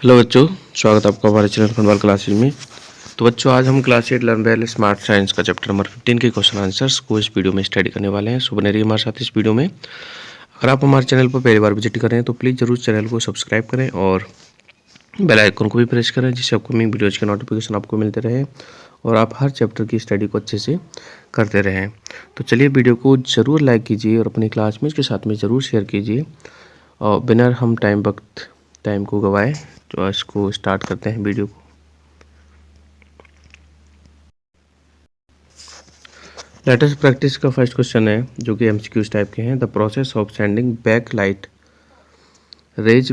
Hello बच्चों, स्वागत है आपका हमारे चैनल फनवाल क्लासेज में। तो बच्चों, आज हम class 8 learn well smart science का चैप्टर नंबर 15 के क्वेश्चन आंसर्स को इस वीडियो में स्टडी करने वाले हैं। सो बने रहिए हमारे साथ इस वीडियो में। अगर आप हमारे चैनल पर पहली बार विजिट करें तो प्लीज़ ज़रूर चैनल को सब्सक्राइब करें और बेल आइकन को भी प्रेस करें, जिससे अपकमिंग वीडियोज़ के नोटिफिकेशन आपको मिलते रहे और आप हर चैप्टर की स्टडी को अच्छे से करते रहें। तो चलिए, वीडियो को ज़रूर लाइक कीजिए और अपनी क्लासमेट्स के साथ में ज़रूर शेयर कीजिए। और बिना हम टाइम को गवाए तो इसको स्टार्ट करते हैं वीडियो को। लेटेस्ट प्रैक्टिस का फर्स्ट क्वेश्चन है, जो कि एमसीक्यूज टाइप के हैं। The process of sending back light rays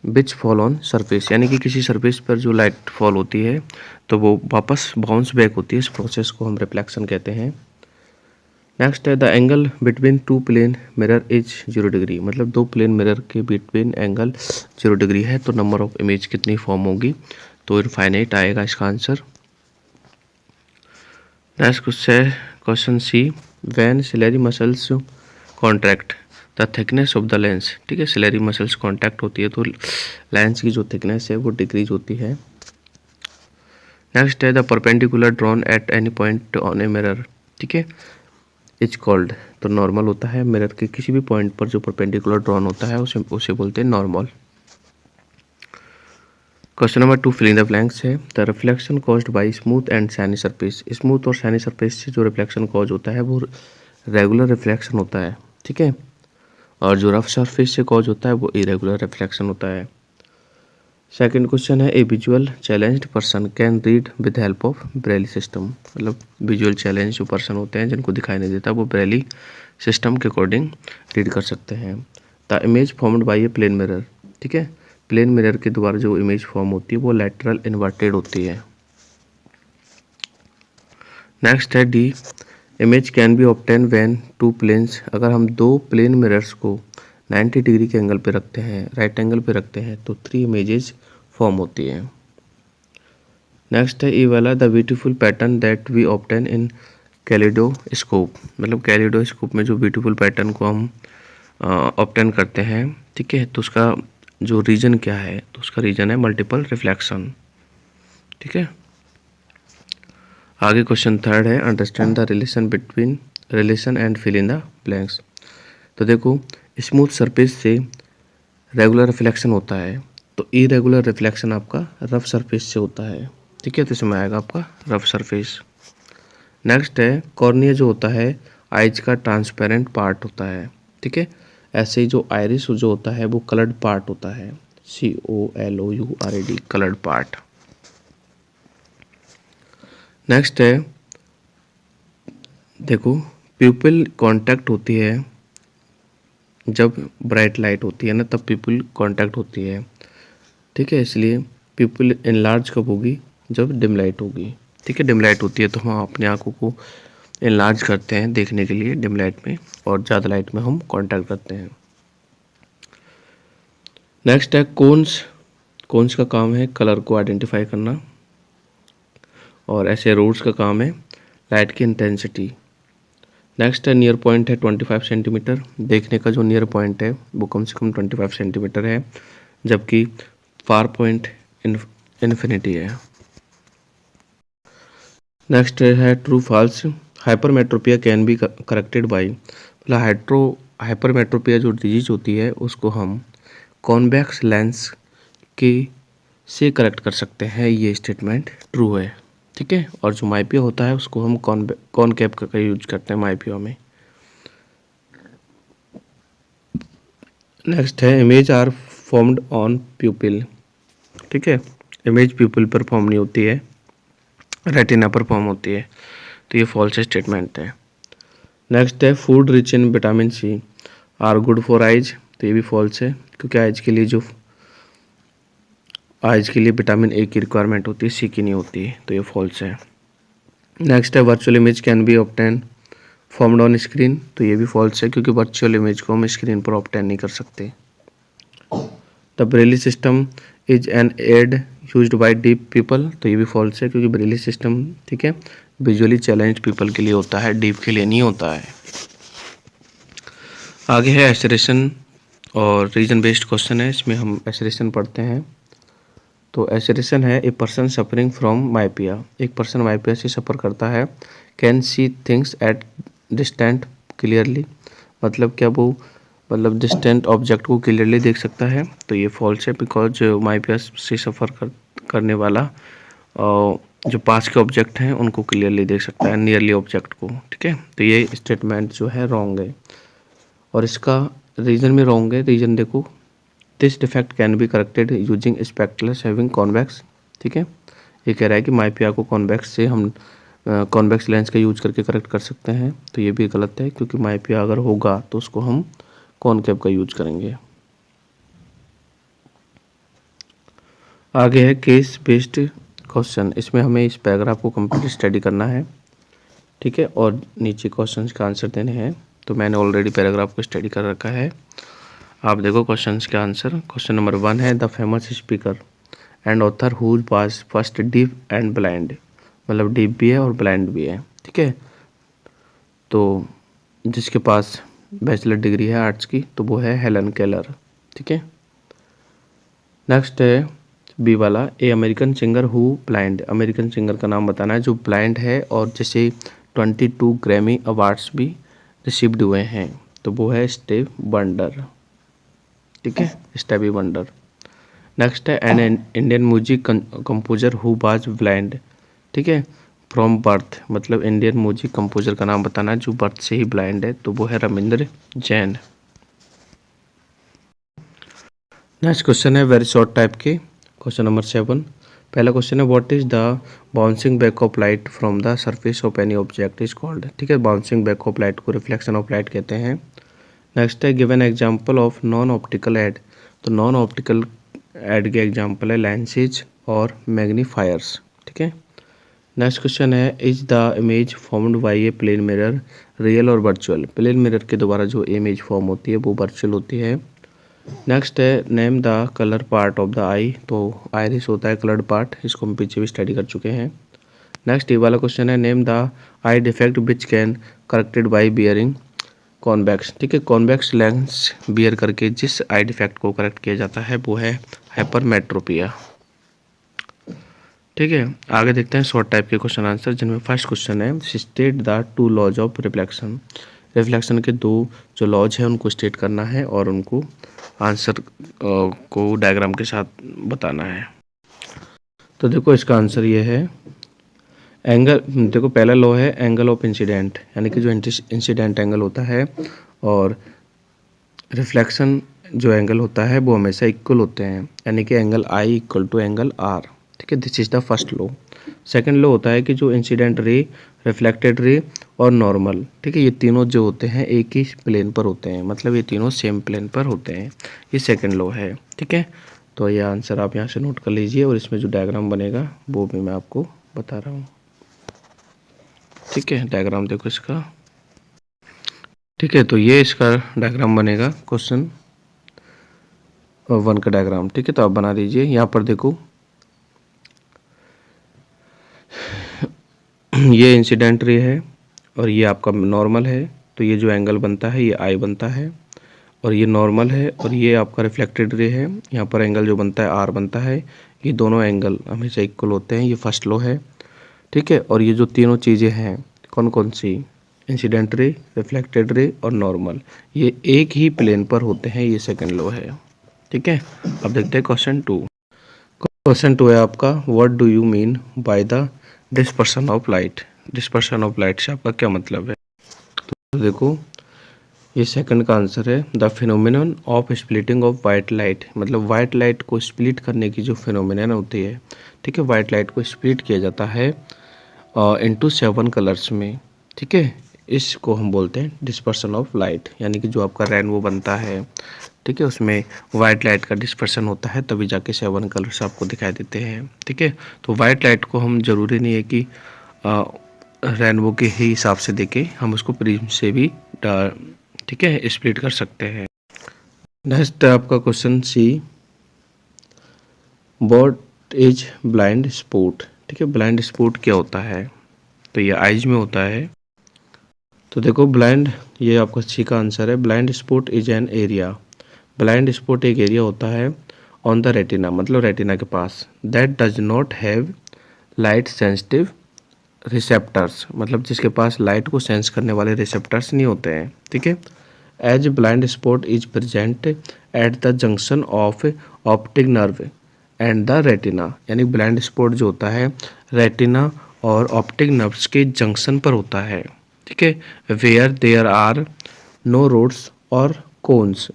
which fall on surface, यानी कि किसी सरफेस पर जो लाइट फॉल होती है तो वो वापस बाउंस बैक होती है। इस प्रोसेस को हम रिफ्लेक्शन कहते हैं। नेक्स्ट है, the angle between two plane mirror is 0 degree, मतलब दो प्लेन मिरर के बिटवीन एंगल 0 डिग्री है तो नंबर ऑफ इमेज कितनी फॉर्म होगी? तो इनफाइनाइट आएगा इसका answer. Next question C, when ciliary muscles contract the thickness of the lens. ठीक है, सिलेरी मसल्स कॉन्ट्रैक्ट होती है तो लेंस की जो थिकनेस है वो डिक्रीज होती है। नेक्स्ट है, the perpendicular drawn at any point on a mirror. ठीक है, इज कॉल्ड, तो नॉर्मल होता है। मिरर के किसी भी पॉइंट पर जो परपेंडिकुलर ड्रॉन होता है उसे बोलते हैं normal. Question number 2, fill in the blanks है। The reflection caused by smooth and shiny surface. Smooth और सैनी सरफेस से जो रिफ्लेक्शन कॉज होता है वो रेगुलर रिफ्लेक्शन होता है। ठीक है, और जो रफ सरफेस से कॉज होता है वो इरेगुलर रिफ्लेक्शन होता है। सेकंड क्वेश्चन है, a visual challenged person can read with help of Braille system. मतलब विजुअल चैलेंज जो पर्सन होते हैं जिनको दिखाई नहीं देता वो ब्रेली सिस्टम के अकॉर्डिंग रीड कर सकते हैं। The image formed by a plane mirror. ठीक है, प्लेन मिरर के द्वारा जो इमेज फॉर्म होती है वो लैटरल इन्वर्टेड होती है। नेक्स्ट है D, image can be obtain when two planes. अगर हम दो प्लेन मिरर्स को 90 डिग्री के एंगल पे रखते हैं, राइट एंगल पे रखते हैं तो 3 इमेजेस फॉर्म होती है। नेक्स्ट है ई वाला, the beautiful pattern that we obtain in kaleidoscope. मतलब कैलिडोस्कोप में जो ब्यूटीफुल पैटर्न को हम ऑब्टेन करते हैं, ठीक है, तो उसका जो रीजन क्या है? तो उसका रीजन है मल्टीपल रिफ्लेक्शन। ठीक है, आगे क्वेश्चन थर्ड है, understand the relation and fill in the blanks. तो देखो, स्मूथ सरफेस से रेगुलर रिफ्लेक्शन होता है तो इरेगुलर रिफ्लेक्शन आपका रफ सरफेस से होता है। ठीक है, तो इसमें आएगा आपका रफ सरफेस। नेक्स्ट है, कॉर्निया जो होता है आइज का ट्रांसपेरेंट पार्ट होता है। ठीक है, ऐसे ही जो आइरिस जो होता है वो कलर्ड पार्ट होता है, COLOURED, कलर्ड पार्ट। नेक्स्ट है, देखो, प्यूपिल कांटेक्ट होती है जब ब्राइट लाइट होती है ना, तब प्यूपिल कांटेक्ट होती है। ठीक है, इसलिए प्यूपिल इनलार्ज कब होगी? जब डिम लाइट होगी। ठीक है, डिम लाइट होती है तो हम अपनी आंखों को इनलार्ज करते हैं देखने के लिए डिम लाइट में, और ज़्यादा लाइट में हम कांटेक्ट करते हैं। नेक्स्ट है कोन्स का काम है कलर को आइडेंटिफाई करना, और ऐसे रोड्स का काम है लाइट की इंटेंसिटी। नेक्स्ट है, नियर पॉइंट है 25 सेंटीमीटर। देखने का जो नियर पॉइंट है वो कम से कम 25 सेंटीमीटर है, जबकि फार पॉइंट इन्फिनिटी है। नेक्स्ट है true false, hypermetropia can be corrected by. मतलब हाइपरमेट्रोपिया जो डिजीज होती है उसको हम कॉन्वेक्स लेंस के से करेक्ट कर सकते हैं, ये स्टेटमेंट ट्रू है। ठीक है, और जो माइपिया होता है उसको हम कॉनकेव का यूज करते हैं माइपिया में। नेक्स्ट है, image are formed on pupil. ठीक है, इमेज प्यूपिल पर फॉर्म नहीं होती है, रेटिना पर फॉर्म होती है, तो ये फॉल्स स्टेटमेंट है। नेक्स्ट है, food rich in vitamin C are good for eyes. तो ये भी फॉल्स है, क्योंकि आइज के लिए विटामिन ए की रिक्वायरमेंट होती है, सी की नहीं होती है, तो ये फॉल्स है। नेक्स्ट है, virtual image can be obtain formed on screen. तो ये भी फॉल्स है, क्योंकि वर्चुअल इमेज को हम स्क्रीन पर ऑब्टेन नहीं कर सकते। The Braille system is an aid used by deep people. तो ये भी फॉल्स है, क्योंकि ब्रेली सिस्टम, ठीक है, विजुअली चैलेंज पीपल के लिए होता है, डीप के लिए नहीं होता है। आगे है एसरेशन और रीजन बेस्ड क्वेश्चन है, इसमें हम एसरेशन पढ़ते हैं। तो एसेरेशन है ए पर्सन सफरिंग फ्रॉम माइपिया, एक पर्सन माइपिया से सफ़र करता है। Can see things at distant clearly, मतलब क्या वो मतलब डिस्टेंट ऑब्जेक्ट को क्लियरली देख सकता है। तो ये फॉल्स है, बिकॉज माइपिया से सफ़र करने वाला जो पास के ऑब्जेक्ट हैं उनको क्लियरली देख सकता है, नियरली ऑब्जेक्ट को। ठीक है, तो ये स्टेटमेंट जो है रॉन्ग है और इसका रीज़न भी रॉन्ग है। रीज़न देखो, this defect can be corrected using spectacles having convex. ठीक है, ये कह रहा है कि माइपिया को कॉन्वेक्स से हम कॉन्वेक्स लेंस का यूज करके करेक्ट कर सकते हैं। तो ये भी गलत है, क्योंकि माइपिया अगर होगा तो उसको हम कॉनकेव का यूज करेंगे। आगे है केस बेस्ड क्वेश्चन, इसमें हमें इस पैराग्राफ को कंप्लीट स्टडी करना है। ठीक है, और नीचे क्वेश्चंस का आंसर देने हैं। तो मैंने ऑलरेडी पैराग्राफ को स्टडी कर रखा है, आप देखो क्वेश्चंस के आंसर। क्वेश्चन नंबर 1 है the famous speaker and author who was first deaf and blind, मतलब डीफ भी है और ब्लाइंड भी है। ठीक है, तो जिसके पास बैचलर डिग्री है आर्ट्स की, तो वो है हेलन केलर। ठीक है, नेक्स्ट है बी वाला a American singer who blind, American singer का नाम बताना है जो ब्लाइंड है और जिसे 22 ग्रैमी अवार्ड्स भी रिसीव्ड हुए हैं। तो वो है स्टीव वंडर। ठीक है, स्टीवी वंडर। नेक्स्ट है an Indian music composer who was blind. ठीक है, फ्रॉम बर्थ, मतलब इंडियन म्यूजिक कंपोजर का नाम बताना है जो बर्थ से ही ब्लाइंड है। तो वो है रविंद्र जैन। नेक्स्ट क्वेश्चन है वेरी शॉर्ट टाइप के, क्वेश्चन नंबर 7। पहला क्वेश्चन है what is the bouncing back of light from the surface of any object is called. ठीक है, बाउंसिंग बैक ऑफ लाइट को रिफ्लेक्शन ऑफ लाइट कहते हैं। नेक्स्ट है given example of non optical aid, तो non optical aid के example है lenses और मैग्नीफायर्स। ठीक है, नेक्स्ट क्वेश्चन है is the image formed by a plane mirror real और वर्चुअल, प्लेन मिरर के द्वारा जो इमेज फॉर्म होती है वो वर्चुअल होती है। नेक्स्ट है name the colour part of the eye, तो आइरिस होता है कलर्ड पार्ट, इसको हम पीछे भी स्टडी कर चुके हैं। नेक्स्ट ये वाला क्वेश्चन है name the I defect which can corrected bye bearing convex. ठीक है, कॉन्वेक्स लेंस बियर करके जिस आई डिफेक्ट को करेक्ट किया जाता है वो है हाइपरमेट्रोपिया। ठीक है, आगे देखते हैं शॉर्ट टाइप के क्वेश्चन आंसर, जिनमें फर्स्ट क्वेश्चन है state the 2 laws of reflection, reflection के 2 जो लॉज है उनको स्टेट करना है और उनको आंसर को डायग्राम के साथ बताना है। तो देखो इसका आंसर ये है एंगल, देखो पहला लॉ है एंगल ऑफ इंसिडेंट, यानी कि जो इंसिडेंट एंगल होता है और रिफ्लेक्शन जो एंगल होता है वो हमेशा इक्वल होते हैं, यानी कि angle I equal to angle R. ठीक है, this is the first law. Second law होता है कि जो इंसिडेंट रे, रिफ्लेक्टेड रे और नॉर्मल, ठीक है, ये तीनों जो होते हैं एक ही प्लेन पर होते हैं, मतलब ये तीनों सेम प्लेन पर होते हैं। ये सेकंड लॉ है। ठीक है, तो ये आंसर आप यहाँ से नोट कर लीजिए और इसमें जो डायग्राम बनेगा वो भी मैं आपको बता रहा हूँ। ठीक है, डायग्राम देखो इसका। ठीक है, तो ये इसका डायग्राम बनेगा क्वेश्चन 1 का डायग्राम। ठीक है, तो आप बना दीजिए। यहाँ पर देखो ये इंसिडेंट रे है और ये आपका नॉर्मल है, तो ये जो एंगल बनता है ये आई बनता है, और ये नॉर्मल है और ये आपका रिफ्लेक्टेड रे है, यहाँ पर एंगल जो बनता है आर बनता है। ये दोनों एंगल हमेशा इक्वल होते हैं, ये फर्स्ट लॉ है। ठीक है, और ये जो तीनों चीज़ें हैं कौन कौन सी, इंसिडेंट रे, रिफ्लेक्टेड रे और नॉर्मल, ये एक ही प्लेन पर होते हैं, ये सेकेंड लॉ है। ठीक है, अब देखते हैं क्वेश्चन 2। क्वेश्चन 2 है आपका what do you mean by the dispersion of light, dispersion of light से आपका क्या मतलब है। तो देखो ये सेकंड का आंसर है the phenomenon of splitting of white light, मतलब वाइट लाइट को स्प्लिट करने की जो फिनोमिनन होती है। ठीक है, वाइट लाइट को स्प्लिट किया जाता है इनटू 7 कलर्स में। ठीक है, इसको हम बोलते हैं डिस्पर्शन ऑफ लाइट, यानी कि जो आपका रेनबो बनता है, ठीक है, उसमें वाइट लाइट का डिस्पर्शन होता है, तभी जाके 7 कलर्स आपको दिखाई देते हैं। ठीक है, तो वाइट लाइट को हम ज़रूरी नहीं है कि रेनबो के ही हिसाब से देखें, हम उसको प्रिज्म से भी ठीक है स्प्लिट कर सकते हैं। नेक्स्ट आपका question see what is blind spot. ठीक है, ब्लाइंड स्पॉट क्या होता है, तो ये आइज में होता है। तो देखो ब्लाइंड, ये आपका सी का आंसर है। Blind spot is an area, blind spot एक एरिया होता है ऑन द रेटिना, मतलब रेटिना के पास, that does not have light sensitive receptors, मतलब जिसके पास लाइट को सेंस करने वाले रिसेप्टर्स नहीं होते हैं, ठीक है। As blind spot is present at the junction of optic nerve and the retina, यानी ब्लाइंड स्पॉट जो होता है रेटिना और ऑप्टिक नर्व्स के जंक्शन पर होता है, ठीक है। Where there are no rods और कोन्स,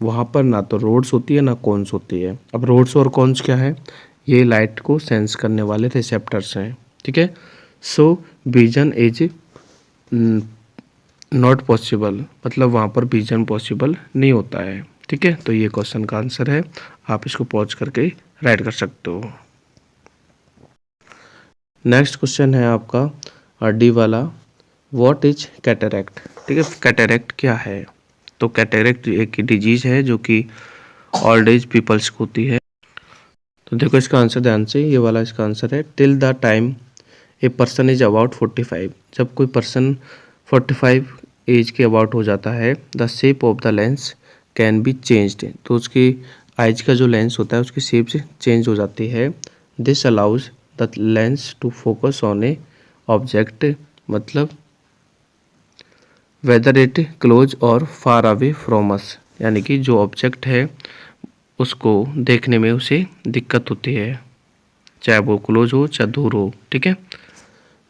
वहाँ पर ना तो रोड्स होती है ना कोन्स होती है। अब रोड्स और कोन्स क्या है, ये लाइट को सेंस करने वाले रिसेप्टर्स हैं, ठीक है। So vision is not possible, मतलब वहाँ पर विजन पॉसिबल नहीं होता है, ठीक है। तो ये क्वेश्चन का आंसर है, आप इसको पॉज करके राइट कर सकते हो। नेक्स्ट क्वेश्चन है आपका डी वाला, व्हाट इज कैटरैक्ट, ठीक है। कैटरैक्ट क्या है, तो कैटरैक्ट एक डिजीज है जो कि ओल्ड एज पीपल्स को होती है। तो देखो इसका आंसर ध्यान से, ये वाला इसका आंसर है, till the time a person is about 45, जब कोई पर्सन 45 एज के अबाउट हो जाता है, the shape of the lens can be changed, तो उसकी आइज का जो लेंस होता है उसकी शेप से चेंज हो जाती है। This allows the lens to focus on a object, मतलब वेदर इट क्लोज और फार अवे फ्रॉम अस, यानी कि जो ऑब्जेक्ट है उसको देखने में उसे दिक्कत होती है, चाहे वो क्लोज हो चाहे दूर हो, ठीक है।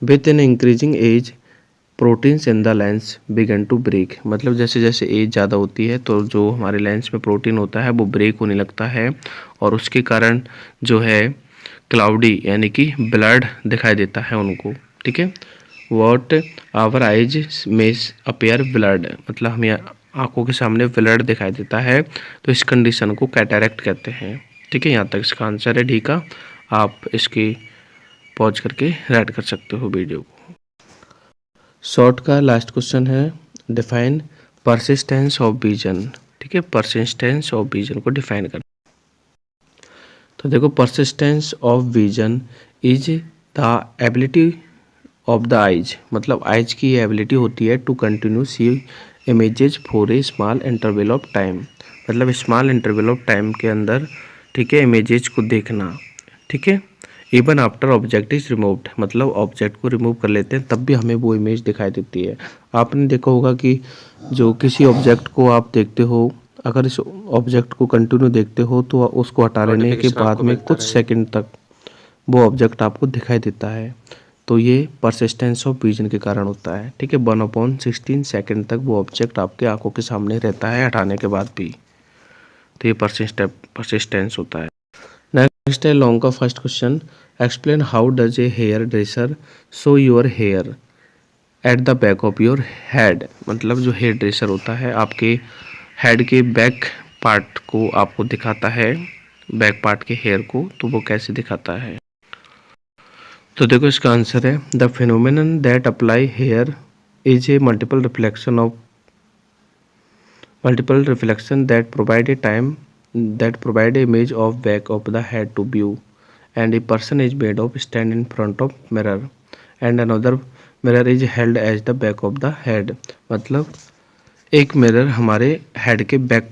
With in increasing age proteins in the lens begin to break, मतलब जैसे जैसे एज ज़्यादा होती है तो जो हमारे लेंस में प्रोटीन होता है वो ब्रेक होने लगता है, और उसके कारण जो है क्लाउडी यानी कि ब्लड दिखाई देता है उनको, ठीक है। वॉट आवर आइज में अपेयर ब्लड, मतलब हमें आंखों के सामने ब्लड दिखाई देता है, तो इस कंडीशन को कैटरैक्ट कहते हैं, ठीक है। यहाँ तक इसका आंसर है डी का, आप इसकी पॉज करके राइट कर सकते हो वीडियो को। शॉर्ट का लास्ट क्वेश्चन है, डिफाइन परसिस्टेंस ऑफ विजन, ठीक है। परसिस्टेंस ऑफ विजन को डिफाइन कर, तो देखो persistence of vision is the ability of the eyes, मतलब आइज की ये एबिलिटी होती है to continue see images for a small interval of time, मतलब स्मॉल इंटरवल ऑफ टाइम के अंदर, ठीक है, इमेजेस को देखना, ठीक है। Even after object is removed, मतलब ऑब्जेक्ट को रिमूव कर लेते हैं तब भी हमें वो इमेज दिखाई देती है। आपने देखा होगा कि जो किसी ऑब्जेक्ट को आप देखते हो, अगर इस ऑब्जेक्ट को कंटिन्यू देखते हो तो उसको हटा लेने के बाद में कुछ सेकंड तक वो ऑब्जेक्ट आपको दिखाई देता है, तो ये परसिस्टेंस ऑफ विजन के कारण होता है, ठीक है। 1/16 सेकंड तक वो ऑब्जेक्ट आपके आंखों के सामने रहता है हटाने के बाद भी, तो ये परसिस्टेंस होता है। नेक्स्ट है लॉन्ग का first question, explain how does a hair dresser show your hair at the back of your head, मतलब जो हेयर ड्रेसर होता है आपके हेड के बैक पार्ट को आपको दिखाता है, बैक पार्ट के हेयर को, तो वो कैसे दिखाता है। तो देखो इसका आंसर है, the phenomenon that apply here is a multiple reflection that provide a time that provide a image of back of the head to view, and a person is made of stand in front of mirror and another mirror is held as the back of the head, मतलब एक mirror हमारे head के back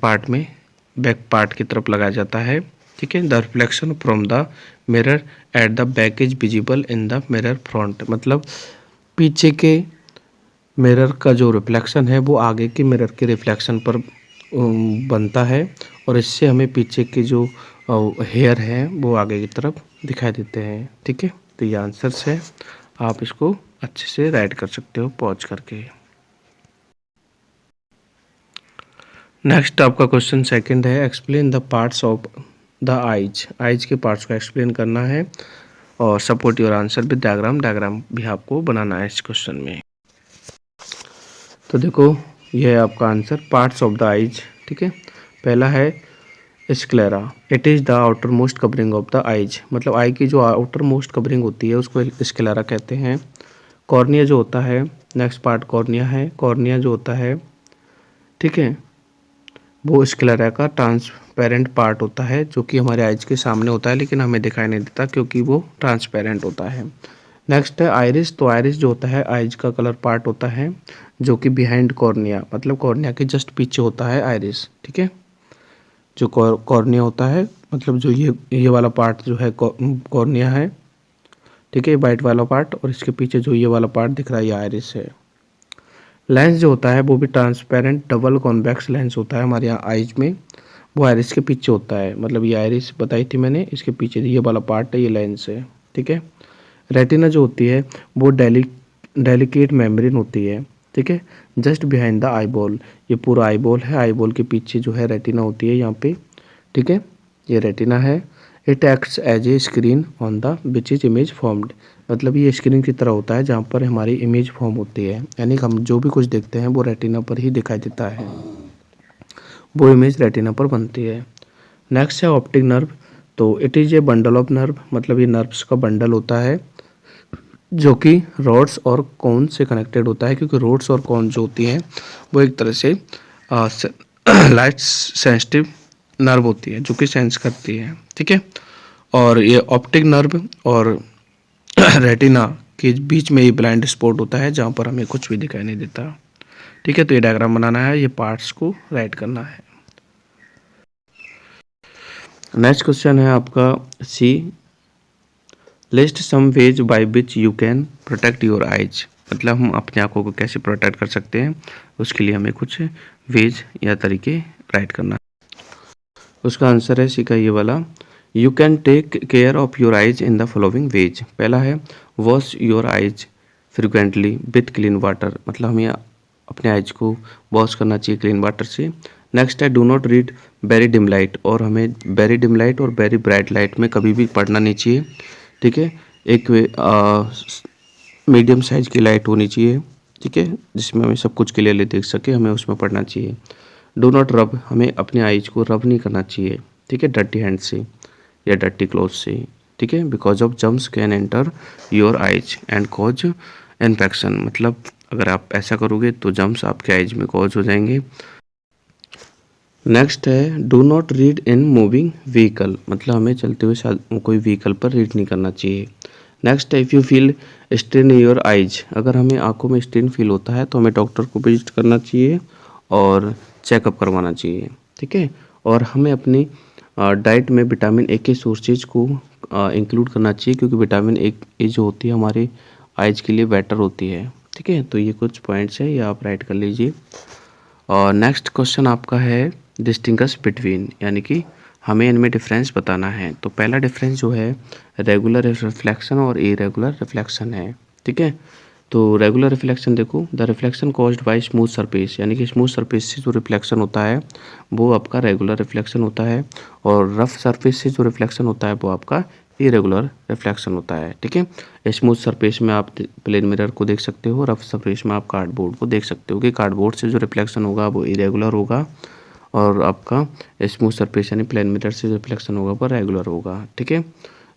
part की तरफ लगाया जाता है, ठीक है। The reflection from the mirror at the back is visible in the mirror front, मतलब पीछे के मिरर का जो रिफ्लेक्शन है वो आगे के मिरर के रिफ्लेक्शन पर बनता है, और इससे हमें पीछे के जो हेयर हैं वो आगे की तरफ दिखाई देते हैं, ठीक है। तो ये आंसर्स है, आप इसको अच्छे से राइट कर सकते हो पॉज करके। नेक्स्ट आपका क्वेश्चन सेकंड है, explain the parts of the eyes के पार्ट्स को एक्सप्लेन करना है, और support your answer with diagram भी आपको बनाना है इस क्वेश्चन में। तो देखो ये है आपका answer, parts of the eyes, ठीक है। पहला है sclera, it is the outer most covering of the eyes, मतलब आई की जो आउटर मोस्ट कवरिंग होती है उसको स्क्लेरा कहते हैं। कॉर्निया जो होता है, नेक्स्ट पार्ट कॉर्निया है, कॉर्निया जो होता है, ठीक है, वो स्क्लेरा का ट्रांसपेरेंट पार्ट होता है जो कि हमारे आइज के सामने होता है लेकिन हमें दिखाई नहीं देता क्योंकि वो ट्रांसपेरेंट होता है। नेक्स्ट है आइरिस, तो आइरिस जो होता है आइज का कलर पार्ट होता है जो कि बिहाइंड कॉर्निया, मतलब कॉर्निया के जस्ट पीछे होता है आइरिस, ठीक है। जो कॉर्निया होता है मतलब जो ये वाला पार्ट जो है कॉर्निया है, ठीक है, वाइट वाला पार्ट, और इसके पीछे जो ये वाला पार्ट दिख रहा है ये आइरिस है। लेंस जो होता है वो भी ट्रांसपेरेंट डबल कॉन्वेक्स लेंस होता है हमारे यहाँ आइज में, वो आइरिस के पीछे होता है। मतलब ये आइरिस बताई थी मैंने, इसके पीछे ये वाला पार्ट है, ये लेंस है, ठीक है। रेटिना जो होती है वो डेलिकेट मेम्ब्रेन होती है, ठीक है, जस्ट बिहाइंड द आईबॉल। ये पूरा आईबॉल है, आईबॉल के पीछे जो है रेटिना होती है यहाँ पे, ठीक है, ये रेटिना है। It acts as a screen on the which is image formed. मतलब ये स्क्रीन की तरह होता है जहाँ पर हमारी इमेज फॉर्म होती है, यानी कि हम जो भी कुछ देखते हैं वो रेटिना पर ही दिखाई देता है, वो इमेज रेटिना पर बनती है। नेक्स्ट है ऑप्टिक नर्व। तो it is a bundle of nerve, मतलब ये नर्व्स का बंडल होता है जो कि रोड्स और कॉन से कनेक्टेड होता है, क्योंकि रोड्स और कॉन जो होती हैं वो एक तरह से लाइट सेंसिटिव नर्व होती है जो कि सेंस करती है, ठीक है। और ये ऑप्टिक नर्व और रेटिना के बीच में ये ब्लाइंड स्पॉट होता है जहाँ पर हमें कुछ भी दिखाई नहीं देता, ठीक है। तो ये डायग्राम बनाना है, ये पार्ट्स को राइट करना है। नेक्स्ट क्वेश्चन है आपका C, list some ways by which you can protect your eyes. मतलब हम अपनी आंखों को कैसे प्रोटेक्ट कर सकते हैं, उसके लिए हमें कुछ वेज या तरीके राइट करना है। उसका आंसर है सी का ये वाला, you can take care of your eyes in the following ways. पहला है wash your eyes frequently with clean water, मतलब हमें अपने आइज को वॉश करना चाहिए क्लीन वाटर से। नेक्स्ट है do not read very dim light, और हमें वेरी डिम लाइट और वेरी ब्राइट लाइट में कभी भी पढ़ना नहीं चाहिए, ठीक है। एक मीडियम साइज की लाइट होनी चाहिए, ठीक है, जिसमें हमें सब कुछ क्लियरली देख सके, हमें उसमें पढ़ना चाहिए। डो नॉट रब, हमें अपने आइज को रब नहीं करना चाहिए, ठीक है, डर्टी हैंड से या डर्टी क्लॉथ से, ठीक है, because of germs can enter your eyes and cause infection. मतलब अगर आप ऐसा करोगे तो जर्म्स आपके आइज में कॉज हो जाएंगे। नेक्स्ट है do not read in moving vehicle, मतलब हमें चलते हुए कोई व्हीकल पर रीड नहीं करना चाहिए। नेक्स्ट है if you feel strain in your eyes, अगर हमें आंखों में स्ट्रेन फील होता है तो हमें डॉक्टर को विजिट करना चाहिए और चेकअप करवाना चाहिए, ठीक है। और हमें अपनी डाइट में विटामिन ए के सोर्सेज को इंक्लूड करना चाहिए, क्योंकि विटामिन ए जो होती है हमारे आइज के लिए बेटर होती है, ठीक है। तो ये कुछ पॉइंट्स है, ये आप राइट कर लीजिए। और नेक्स्ट क्वेश्चन आपका है डिस्टिंग्विश बिटवीन, यानी कि हमें इनमें डिफरेंस बताना है। तो पहला डिफरेंस जो है रेगुलर रिफ्लेक्शन और इरेगुलर रिफ्लेक्शन है, ठीक है। तो रेगुलर रिफ्लेक्शन देखो, the reflection caused by smooth surface, यानी कि स्मूथ सरफेस से जो रिफ्लेक्शन होता है वो आपका रेगुलर रिफ्लेक्शन होता है, और रफ सरफेस से जो रिफ्लेक्शन होता है वो आपका इरेगुलर रिफ्लेक्शन होता है, ठीक है। स्मूथ सरफेस में आप प्लेन मिरर को देख सकते हो, रफ सरफेस में आप कार्डबोर्ड को देख सकते हो कि कार्डबोर्ड से जो रिफ्लेक्शन होगा वो इरेगुलर होगा, और आपका स्मूथ सरफेस यानी प्लेन मिरर से जो रिफ्लेक्शन होगा वो रेगुलर होगा, ठीक है।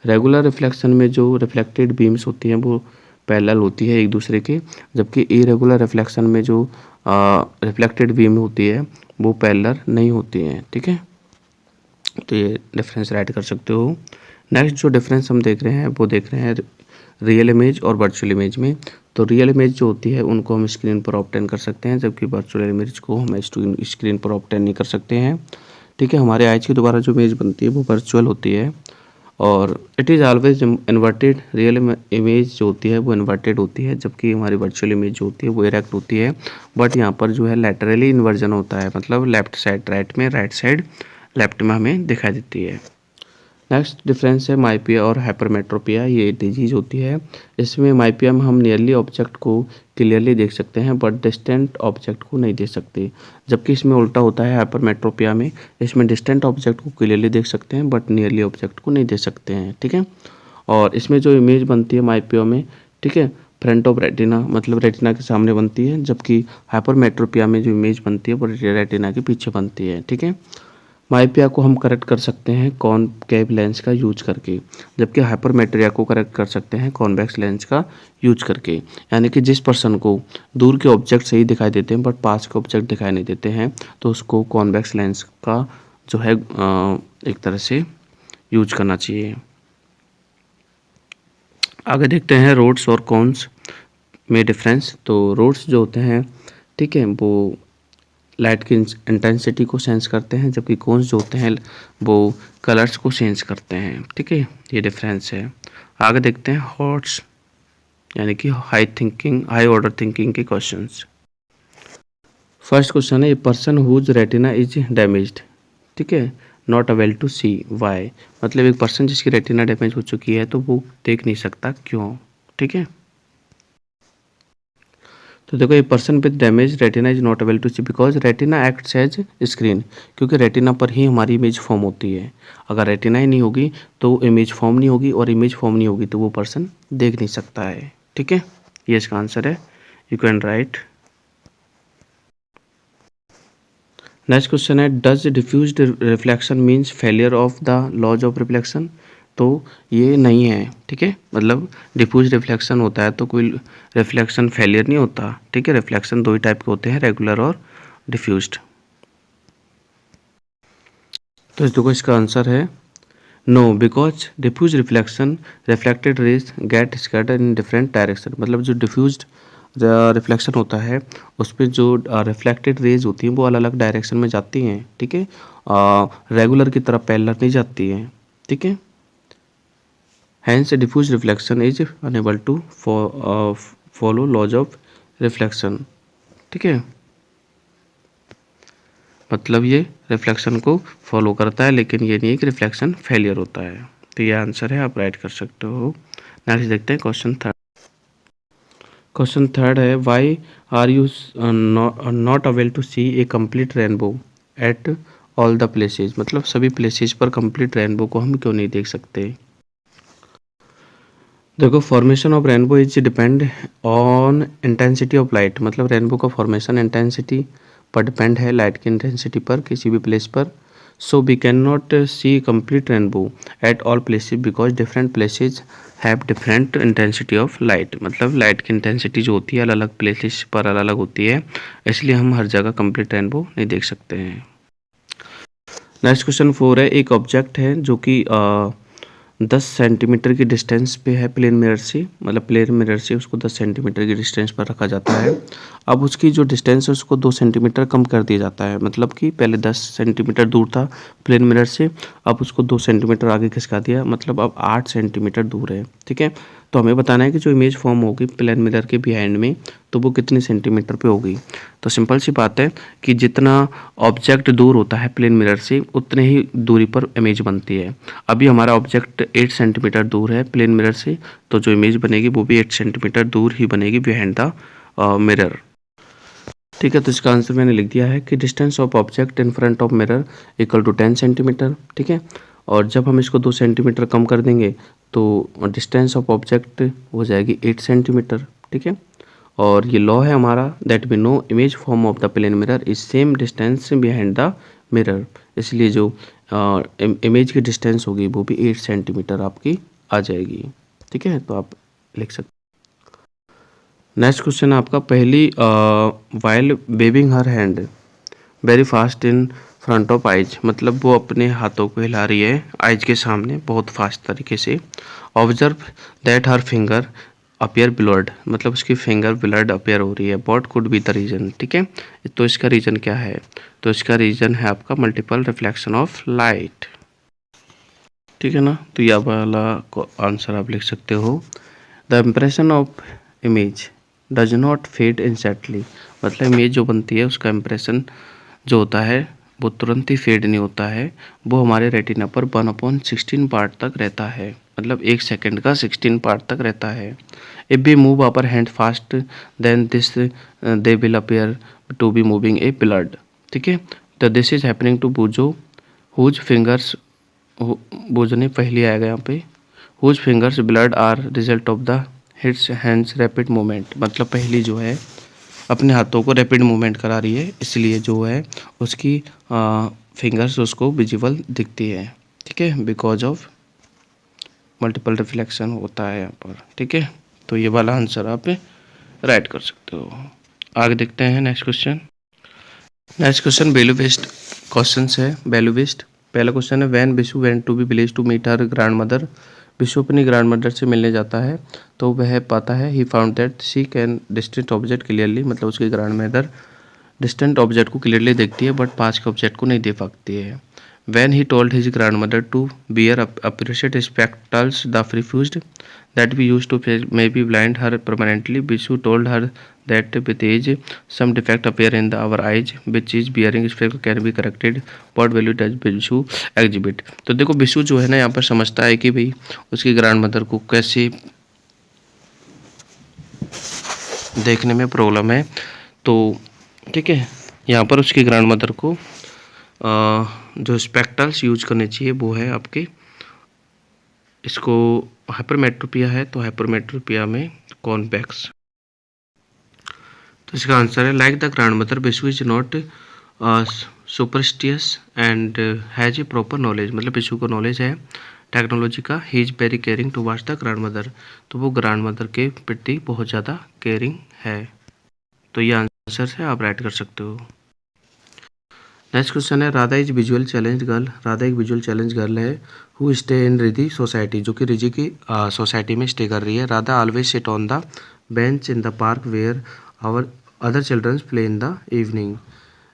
रेगुलर रिफ्लेक्शन में जो रिफ्लेक्टेड बीम्स होती हैं वो पैरेलल होती है एक दूसरे के, जबकि इरेगुलर रिफ्लेक्शन में जो रिफ्लेक्टेड बीम होती है वो पैरेलल नहीं होती हैं, ठीक है। तो ये डिफरेंस राइट कर सकते हो। नेक्स्ट जो डिफरेंस हम देख रहे हैं वो देख रहे हैं रियल इमेज और वर्चुअल इमेज में। तो रियल इमेज जो होती है उनको हम स्क्रीन पर ऑब्टेन कर सकते हैं, जबकि वर्चुअल इमेज को हम स्क्रीन पर ऑब्टेन नहीं कर सकते हैं, ठीक है। हमारे आइज की दोबारा जो इमेज बनती है वो वर्चुअल होती है, और it is always inverted. Real image जो होती है वो इन्वर्टेड होती है, जबकि हमारी वर्चुअल इमेज जो होती है वो इरेक्ट होती है। बट यहाँ पर जो है लैटरली इन्वर्जन होता है, मतलब लेफ्ट साइड राइट में, राइट साइड लेफ्ट में हमें दिखाई देती है। नेक्स्ट डिफरेंस है माइपिया और हाइपरमेट्रोपिया, ये डिजीज होती है। इसमें माइपिया में हम नियरली ऑब्जेक्ट को क्लियरली देख सकते हैं बट डिस्टेंट ऑब्जेक्ट को नहीं देख सकते, जबकि इसमें उल्टा होता है हाइपरमेट्रोपिया में, इसमें डिस्टेंट ऑब्जेक्ट को क्लियरली देख सकते हैं बट नियरली ऑब्जेक्ट को नहीं देख सकते हैं, ठीक है। और इसमें जो इमेज बनती है माइपिया में, ठीक है, फ्रंट ऑफ रेटिना, मतलब रेटिना के सामने बनती है, जबकि हाइपरमेट्रोपिया में जो इमेज बनती है वो रेटिना के पीछे बनती है, ठीक है। माइपिया को हम करेक्ट कर सकते हैं कॉनकेव लेंस का यूज करके, जबकि हाइपरमेट्रिया को करेक्ट कर सकते हैं कॉन्वेक्स लेंस का यूज करके। यानी कि जिस पर्सन को दूर के ऑब्जेक्ट सही दिखाई देते हैं बट पास के ऑब्जेक्ट दिखाई नहीं देते हैं तो उसको कॉन्वेक्स लेंस का जो है एक तरह से यूज करना चाहिए। आगे देखते हैं रोड्स और कॉन्स में डिफरेंस। तो रोड्स जो होते हैं, ठीक है, वो लाइट की इंटेंसिटी को सेंस करते हैं, जबकि कोन्स जो होते हैं वो कलर्स को सेंस करते हैं। ठीक है, ये डिफरेंस है। आगे देखते हैं हॉट्स यानी कि हाई ऑर्डर थिंकिंग के क्वेश्चंस। फर्स्ट क्वेश्चन है a person whose retina is damaged, ठीक है, not able to see why, मतलब एक पर्सन जिसकी रेटिना डैमेज हो चुकी है तो वो देख नहीं सकता, क्यों। ठीक है, तो देखो a person with damage retina is not able to see because retina acts as screen, क्योंकि रेटिना पर ही हमारी इमेज फॉर्म होती है। अगर रेटिना ही नहीं होगी तो इमेज फॉर्म नहीं होगी, और इमेज फॉर्म नहीं होगी तो वो पर्सन देख नहीं सकता है। ठीक है, ये इसका आंसर है, you can write. Next question है does diffused reflection means failure of the laws of reflection, तो ये नहीं है। ठीक है, मतलब डिफ्यूज रिफ्लेक्शन होता है तो कोई रिफ्लेक्शन फेलियर नहीं होता। ठीक है, रिफ्लेक्शन दो ही टाइप के होते हैं, रेगुलर और डिफ्यूज्ड। तो देखो इसका आंसर है no, because diffuse reflection reflected rays get scattered in different direction, मतलब जो डिफ्यूज्ड रिफ्लेक्शन होता है उस पर जो रिफ्लेक्टेड रेज होती हैं वो अलग अलग डायरेक्शन में जाती हैं। ठीक है, रेगुलर की तरफ पैरेलल नहीं जाती हैं। ठीक है, hence diffuse reflection is unable to follow laws of reflection. ठीक है, मतलब ये रिफ्लेक्शन को फॉलो करता है, लेकिन ये नहीं कि रिफ्लेक्शन फेलियर होता है। तो ये आंसर है, आप राइट कर सकते हो। नेक्स्ट देखते हैं क्वेश्चन थर्ड। क्वेश्चन थर्ड है why are you not able to see a complete rainbow at all the places, मतलब सभी प्लेसेज पर कंप्लीट रेनबो को हम क्यों नहीं देख सकते। देखो formation of rainbow is depend on intensity of light, मतलब रेनबो का फॉर्मेशन इंटेंसिटी पर डिपेंड है, लाइट की इंटेंसिटी पर किसी भी प्लेस पर। So we can not see complete rainbow at all places because different places have different intensity of light, मतलब लाइट की इंटेंसिटी जो होती है अलग अलग प्लेसेस पर अलग अलग होती है, इसलिए हम हर जगह कंप्लीट रेनबो नहीं देख सकते हैं। नेक्स्ट क्वेश्चन 4 है एक ऑब्जेक्ट है जो कि 10 सेंटीमीटर की डिस्टेंस पे है प्लेन मिरर से, मतलब प्लेन मिरर से उसको 10 सेंटीमीटर की डिस्टेंस पर रखा जाता है। अब उसकी जो डिस्टेंस है उसको 2 सेंटीमीटर कम कर दिया जाता है, मतलब कि पहले 10 सेंटीमीटर दूर था प्लेन मिरर से, अब उसको 2 सेंटीमीटर आगे खिसका दिया, मतलब अब 8 सेंटीमीटर दूर है। ठीक है, तो हमें बताना है कि जो इमेज फॉर्म होगी प्लेन मिरर के बिहाइंड में तो वो कितने सेंटीमीटर पे होगी। तो सिंपल सी बात है कि जितना ऑब्जेक्ट दूर होता है प्लेन मिरर से उतने ही दूरी पर इमेज बनती है। अभी हमारा ऑब्जेक्ट 8 सेंटीमीटर दूर है प्लेन मिरर से, तो जो इमेज बनेगी वो भी 8 सेंटीमीटर दूर ही बनेगी बिहाइंड द मिरर। ठीक है, तो इसका आंसर मैंने लिख दिया है कि distance of object in front of mirror equal to 10 centimetre. ठीक है, और जब हम इसको 2 सेंटीमीटर कम कर देंगे तो डिस्टेंस ऑफ ऑब्जेक्ट हो जाएगी 8 सेंटीमीटर। ठीक है, और ये लॉ है हमारा that we know image form of the plane mirror is same distance behind the mirror, इसलिए जो इमेज की डिस्टेंस होगी वो भी 8 सेंटीमीटर आपकी आ जाएगी। ठीक है, तो आप लिख सकते। नेक्स्ट क्वेश्चन आपका पहली while waving her hand very fast in front of eyes, मतलब वो अपने हाथों को हिला रही है आइज के सामने बहुत फास्ट तरीके से। Observe that her finger appear blurred, मतलब उसकी फिंगर ब्लर्ड अपियर हो रही है। What could be the reason. ठीक है, तो इसका रीजन क्या है, तो इसका रीजन है आपका मल्टीपल रिफ्लेक्शन ऑफ लाइट। ठीक है ना, तो यह वाला आंसर आप लिख सकते हो। The impression of image does not fade instantly, मतलब इमेज जो बनती है उसका इम्प्रेशन जो होता है वो तुरंत ही फेड नहीं होता है, वो हमारे रेटिना पर 1/16 पार्ट तक रहता है, मतलब 1 सेकंड का 16 पार्ट तक रहता है। If we move our hand fast then this they will appear to be moving a blur. ठीक है, तो this is happening to Boojho whose fingers, Boojho ने पहले आएगा यहाँ पे, whose fingers blur are result of the hits hands rapid movement, मतलब पहली जो है अपने हाथों को रैपिड मूवमेंट करा रही है, इसलिए जो है उसकी फिंगर्स उसको विजिबल दिखती है। ठीक है, बिकॉज ऑफ मल्टीपल रिफ्लेक्शन होता है यहाँ पर। ठीक है, तो ये वाला आंसर आप राइट कर सकते हो। आगे देखते हैं next question. Next question value based question है, वैल्यू बेस्ड। पहला क्वेश्चन है when Vishu went to be village to meet her grand mother, Vishu अपनी ग्रैंड मदर से मिलने जाता है तो वह पाता है he found that she can distinct object clearly, मतलब उसकी ग्रैंड मदर डिस्टेंट ऑब्जेक्ट को क्लियरली देखती है बट पास के ऑब्जेक्ट को नहीं देख पाती है। When he told his grandmother to wear appreciate spectacles, the refused that we used to maybe blind her permanently. Bishu told her that with age some defect appear in our eyes, which is wearing spectacles can be corrected. What value does Bishu exhibit? तो देखो बिशु जो है ना यहाँ पर समझता है कि भाई उसकी ग्रैंड मदर को कैसे देखने में प्रॉब्लम है। तो ठीक है, यहाँ पर उसकी ग्रैंड मदर को जो स्पेक्टल्स यूज करने चाहिए वो है आपके, इसको हाइपरमेट्रोपिया है तो हाइपरमेट्रोपिया में कॉन्वेक्स। तो इसका आंसर है like the grand mother Bishu is not superstitious and has a proper knowledge, मतलब बिशु को नॉलेज है टेक्नोलॉजी का। He is very caring towards the grand mother, तो वो ग्रैंड मदर के प्रति बहुत ज़्यादा केयरिंग है। तो ये आंसर है, आप राइट कर सकते हो। नेक्स्ट क्वेश्चन है Radha is visual challenge girl. Radha एक विजुअल चैलेंज गर्ल है who stay in Riddhi society, जो कि रिधि की सोसाइटी में स्टे कर रही है। Radha always sit on the bench in the park where our other childrens play in the evening.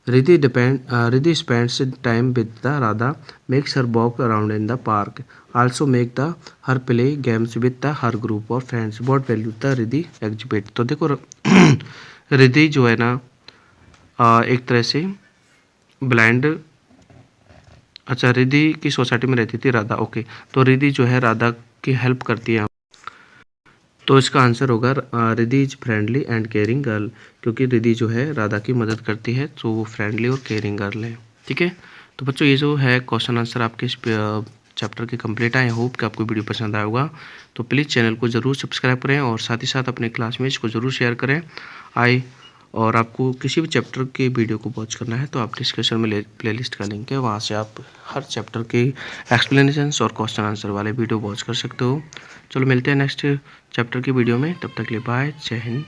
Riddhi spends time with the Radha, makes her walk around in the park, also make the her play games with the her group of friends. What value the Riddhi exhibit. तो देखो रिधि जो है ना एक तरह से blind, अच्छा रिधि की सोसाइटी में रहती थी राधा, ओके। तो रिधि जो है राधा की हेल्प करती है, तो इसका आंसर होगा Riddhi is friendly and caring girl, क्योंकि रिधि जो है राधा की मदद करती है तो वो फ्रेंडली और केयरिंग गर्ल है। ठीक है, तो बच्चों ये जो है क्वेश्चन आंसर आपके इस चैप्टर के कंप्लीट है। आई होप कि आपको वीडियो पसंद आया होगा, तो प्लीज़ चैनल को ज़रूर सब्सक्राइब करें और साथ ही साथ अपने क्लासमेट्स को ज़रूर शेयर करें। और आपको किसी भी चैप्टर के वीडियो को वॉच करना है तो आप डिस्क्रिप्शन में प्लेलिस्ट का लिंक है, वहाँ से आप हर चैप्टर के एक्सप्लेनेशंस और क्वेश्चन आंसर वाले वीडियो वॉच कर सकते हो। चलो मिलते हैं नेक्स्ट चैप्टर की वीडियो में, तब तक के लिए बाय, जय हिंद।